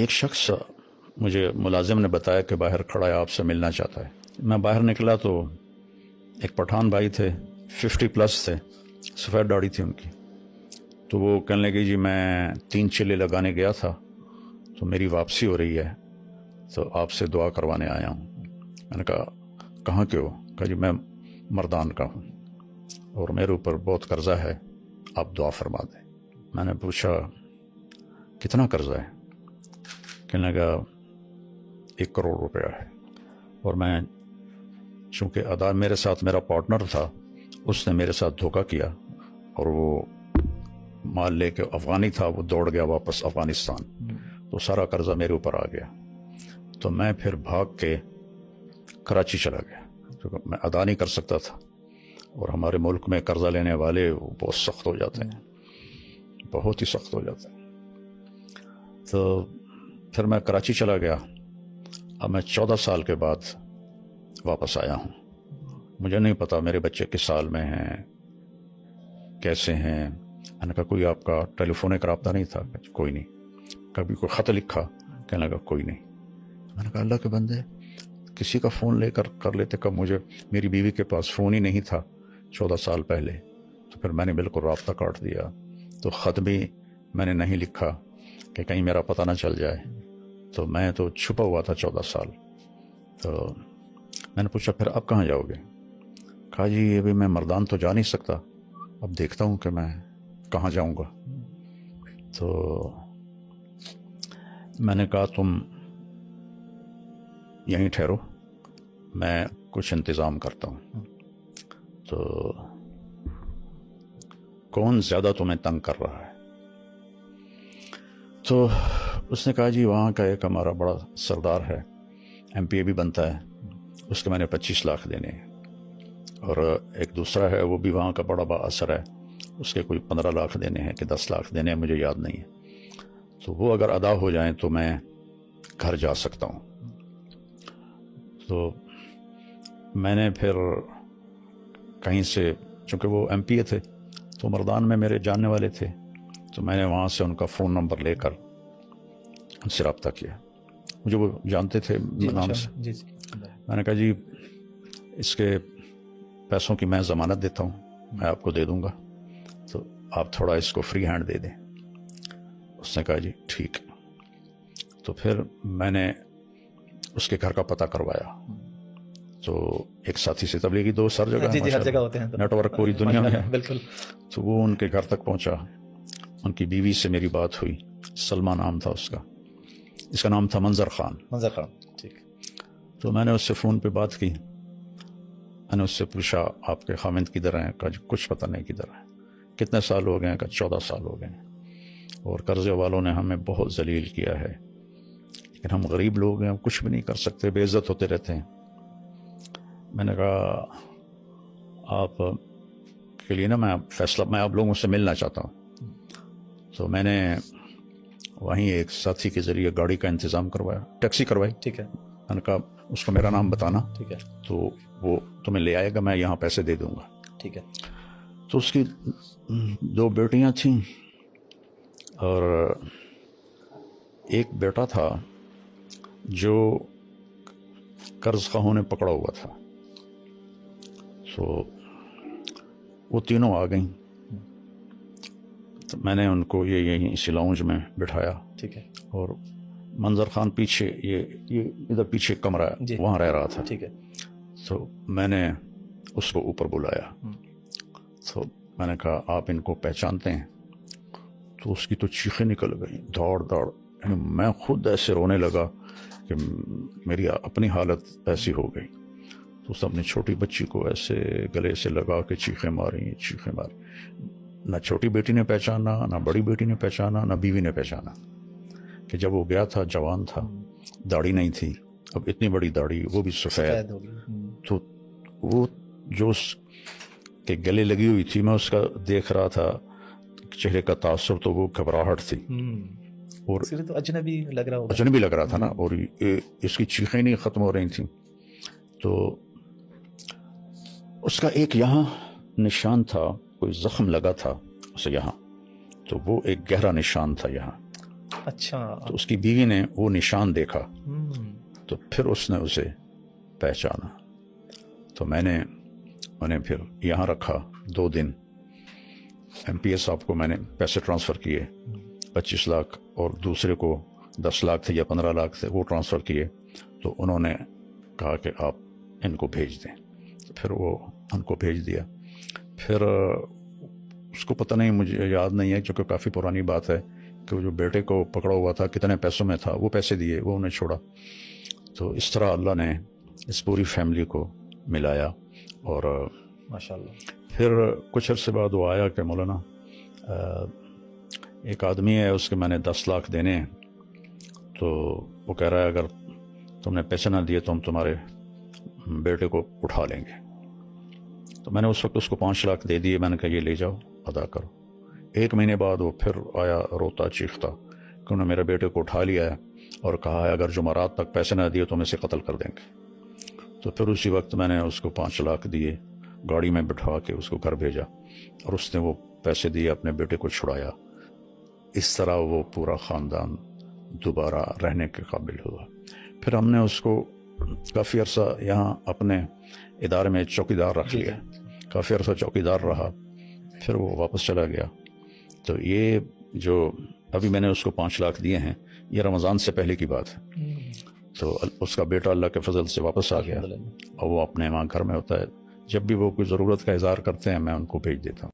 ایک شخص مجھے ملازم نے بتایا کہ باہر کھڑا ہے، آپ سے ملنا چاہتا ہے. میں باہر نکلا تو ایک پٹھان بھائی تھے، 50+ تھے، سفید داڑھی تھی ان کی. تو وہ کہنے لگے جی میں 3 چلے لگانے گیا تھا تو میری واپسی ہو رہی ہے تو آپ سے دعا کروانے آیا ہوں. میں نے کہا کہاں کے ہو؟ کہا جی میں مردان کا ہوں اور میرے اوپر بہت قرضہ ہے، آپ دعا فرما دیں. میں نے پوچھا کتنا قرضہ ہے؟ کہنے لگا 1 کروڑ روپیہ ہے. اور میں چونکہ ادا میرے ساتھ میرا پارٹنر تھا، اس نے میرے ساتھ دھوکہ کیا اور وہ مال لے کے افغانی تھا، وہ دوڑ گیا واپس افغانستان، تو سارا قرضہ میرے اوپر آ گیا. تو میں پھر بھاگ کے کراچی چلا گیا کیونکہ میں ادا نہیں کر سکتا تھا، اور ہمارے ملک میں قرضہ لینے والے وہ بہت سخت ہو جاتے ہیں، بہت ہی سخت ہو جاتے ہیں. تو پھر میں کراچی چلا گیا. اب میں 14 سال کے بعد واپس آیا ہوں. مجھے نہیں پتا میرے بچے کس سال میں ہیں، کیسے ہیں. میں نے کہا کوئی آپ کا ٹیلی فونک رابطہ نہیں تھا؟ کوئی نہیں. کبھی کوئی خط لکھا؟ کہنے لگا کوئی نہیں. میں نے کہا اللہ کے بندے کسی کا فون لے کر لیتے. کب مجھے میری بیوی کے پاس فون ہی نہیں تھا 14 سال پہلے، تو پھر میں نے بالکل رابطہ کاٹ دیا. تو خط بھی میں نے نہیں لکھا کہ کہیں میرا پتہ نہ چل جائے. تو میں تو چھپا ہوا تھا 14 سال. تو میں نے پوچھا پھر اب کہاں جاؤ گے؟ کہا جی ابھی میں مردان تو جا نہیں سکتا، اب دیکھتا ہوں کہ میں کہاں جاؤں گا. تو میں نے کہا تم یہیں ٹھہرو، میں کچھ انتظام کرتا ہوں. تو کون زیادہ تمہیں تنگ کر رہا ہے؟ تو اس نے کہا جی وہاں کا ایک ہمارا بڑا سردار ہے، MP بھی بنتا ہے، اس کے میں نے 25 لاکھ دینے ہیں. اور ایک دوسرا ہے وہ بھی وہاں کا بڑا با اثر ہے، اس کے کوئی 15 لاکھ دینے ہیں کہ 10 لاکھ دینے ہیں، مجھے یاد نہیں ہے. تو وہ اگر ادا ہو جائیں تو میں گھر جا سکتا ہوں. تو میں نے پھر کہیں سے، چونکہ وہ MP تھے تو مردان میں میرے جاننے والے تھے، تو میں نے وہاں سے ان کا فون نمبر لے کر ان سے رابطہ کیا. مجھے وہ جانتے تھے نام سے. میں نے کہا جی اس کے پیسوں کی میں ضمانت دیتا ہوں، میں آپ کو دے دوں گا، تو آپ تھوڑا اس کو فری ہینڈ دے دیں. اس نے کہا جی ٹھیک. تو پھر میں نے اس کے گھر کا پتہ کروایا. تو ایک ساتھی سے تبلیغی دوست ہر جگہ ہر جگہ ہوتے ہیں، نیٹ ورک پوری دنیا میں ہے. بالکل. تو وہ ان کے گھر تک پہنچا. ان کی بیوی سے میری بات ہوئی، سلمہ نام تھا اس کا، اس کا نام تھا منظر خان. ٹھیک. تو میں نے اس سے فون پہ بات کی. میں نے اس سے پوچھا آپ کے خامند کدھر ہیں؟ کہا جی کچھ پتہ نہیں کدھر ہے. کتنے سال ہو گئے ہیں؟ کہا 14 سال ہو گئے ہیں، اور قرضے والوں نے ہمیں بہت ذلیل کیا ہے، لیکن ہم غریب لوگ ہیں، ہم کچھ بھی نہیں کر سکتے، بے عزت ہوتے رہتے ہیں. میں نے کہا آپ کے لیے نا میں فیصلہ، میں آپ لوگوں سے ملنا چاہتا ہوں. تو میں نے وہیں ایک ساتھی کے ذریعے گاڑی کا انتظام کروایا، ٹیکسی کروائی. ٹھیک ہے. میں نے کہا اس کو میرا نام بتانا، ٹھیک ہے. تو وہ تمہیں لے آئے گا، میں یہاں پیسے دے دوں گا. ٹھیک ہے. تو اس کی 2 بیٹیاں تھیں اور ایک بیٹا تھا جو قرض خواہوں نے پکڑا ہوا تھا. تو وہ تینوں آ گئیں. تو میں نے ان کو یہیں اسی لاؤنج میں بٹھایا. ٹھیک ہے. اور منظر خان پیچھے، یہ ادھر پیچھے کمرہ ہے، وہاں رہ رہا تھا. ٹھیک ہے. تو میں نے اس کو اوپر بلایا. تو میں نے کہا آپ ان کو پہچانتے ہیں؟ تو اس کی تو چیخیں نکل گئیں، دوڑ دوڑ. یعنی میں خود ایسے رونے لگا کہ میری اپنی حالت ایسی ہو گئی. تو اس نے اپنی چھوٹی بچی کو ایسے گلے سے لگا کے چیخیں ماری. نہ چھوٹی بیٹی نے پہچانا، نہ بڑی بیٹی نے پہچانا، نہ بیوی نے پہچانا کہ جب وہ گیا تھا جوان تھا، داڑھی نہیں تھی، اب اتنی بڑی داڑھی، وہ بھی سفید. تو وہ جو اس کے گلے لگی ہوئی تھی، میں اس کا دیکھ رہا تھا چہرے کا تاثر، تو وہ گھبراہٹ تھی اور اجنبی لگ رہا تھا نا. اور اس کی چیخیں نہیں ختم ہو رہی تھیں. تو اس کا ایک یہاں نشان تھا، کوئی زخم لگا تھا اسے یہاں، تو وہ ایک گہرا نشان تھا یہاں. اچھا. تو اس کی بیوی نے وہ نشان دیکھا ہم، تو پھر اس نے اسے پہچانا. تو میں نے انہیں پھر یہاں رکھا 2 دن. ایم پی ایس صاحب کو میں نے پیسے ٹرانسفر کیے 25 لاکھ، اور دوسرے کو 10 لاکھ تھے یا 15 لاکھ تھے، وہ ٹرانسفر کیے. تو انہوں نے کہا کہ آپ ان کو بھیج دیں. پھر وہ ان کو بھیج دیا. پھر اس کو پتہ نہیں، مجھے یاد نہیں ہے کیونکہ کافی پرانی بات ہے، کہ وہ جو بیٹے کو پکڑا ہوا تھا کتنے پیسوں میں تھا، وہ پیسے دیے، وہ انہیں چھوڑا. تو اس طرح اللہ نے اس پوری فیملی کو ملایا. اور ماشاء اللہ. پھر کچھ عرصے بعد وہ آیا کہ مولانا ایک آدمی ہے، اس کے میں نے 10 لاکھ دینے ہیں، تو وہ کہہ رہا ہے اگر تم نے پیسے نہ دیے تو ہم تمہارے بیٹے کو اٹھا لیں گے. تو میں نے اس وقت اس کو 5 لاکھ دے دیے. میں نے کہا یہ لے جاؤ، ادا کرو. 1 مہینے بعد وہ پھر آیا روتا چیختا کہ انہوں نے میرے بیٹے کو اٹھا لیا ہے اور کہا ہے اگر جمعرات تک پیسے نہ دیے تو ہم اسے قتل کر دیں گے. تو پھر اسی وقت میں نے اس کو 5 لاکھ دیے، گاڑی میں بٹھا کے اس کو گھر بھیجا، اور اس نے وہ پیسے دیے، اپنے بیٹے کو چھڑایا. اس طرح وہ پورا خاندان دوبارہ رہنے کے قابل ہوا. پھر ہم نے اس کو کافی عرصہ یہاں اپنے ادارے میں چوکیدار رکھ لیا. کافی عرصہ چوکیدار رہا. پھر وہ واپس چلا گیا. تو یہ جو ابھی میں نے اس کو 5 لاکھ دیے ہیں، یہ رمضان سے پہلے کی بات ہے. تو اس کا بیٹا اللہ کے فضل سے واپس آ گیا، اور وہ اپنے وہاں گھر میں ہوتا ہے. جب بھی وہ کوئی ضرورت کا اظہار کرتے ہیں میں ان کو بھیج دیتا ہوں.